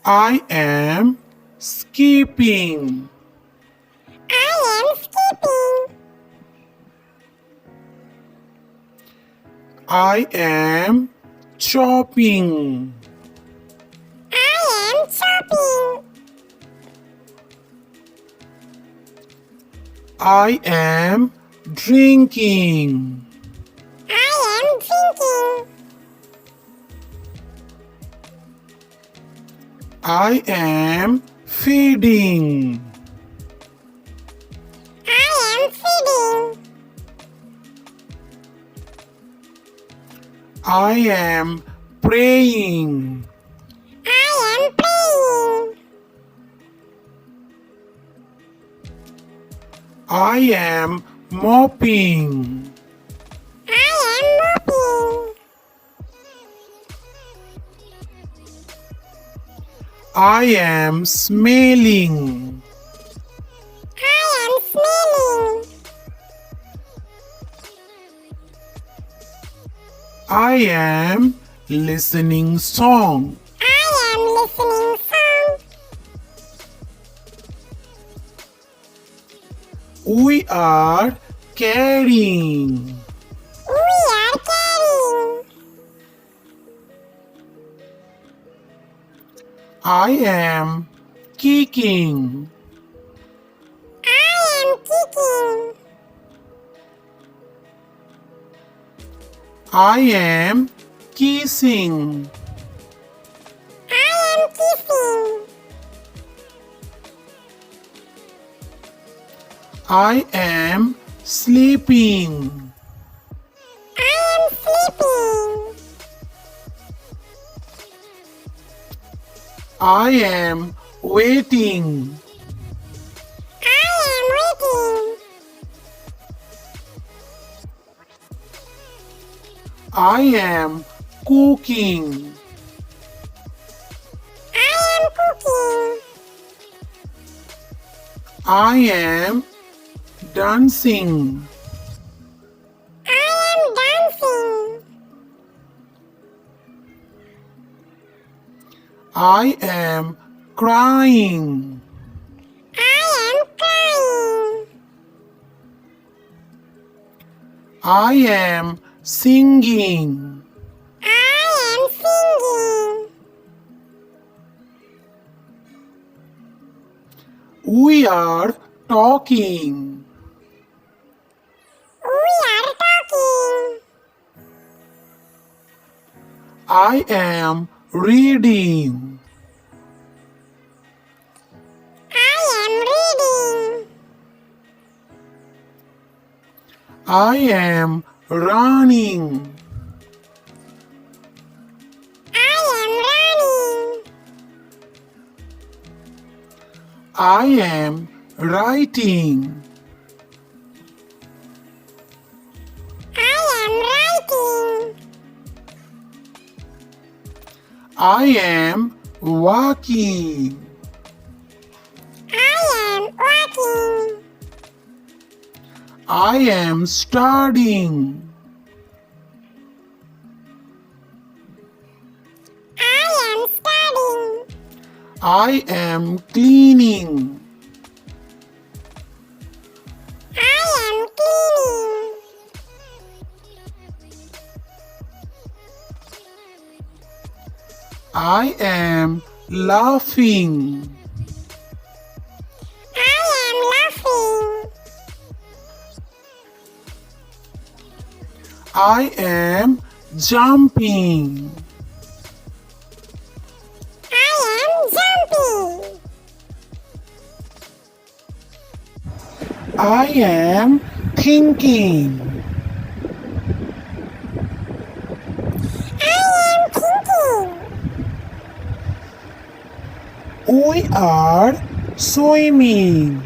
I am skipping. I am skipping. I am chopping. I am chopping. I am drinking. I am drinking. I am feeding. I am feeding. I am praying. I am praying. I am mopping. I am mopping. I am smelling. I am smelling. I am listening song. I am listening song. We are carrying. We are carrying. I am kicking. I am kicking. I am kissing. I am kissing. I am sleeping. I am sleeping. I am waiting. I am waiting. I am cooking. I am cooking. I am dancing. I am dancing. I am crying. I am crying. I am singing. I am singing. We are talking. We are talking. I am reading. I am reading. I am running. I am running. I am writing. I am writing. I am walking. I am walking. I am studying. I am studying. I am cleaning. I am cleaning. I am laughing. I am laughing. I am jumping. I am jumping. I am thinking. I am thinking. We are swimming.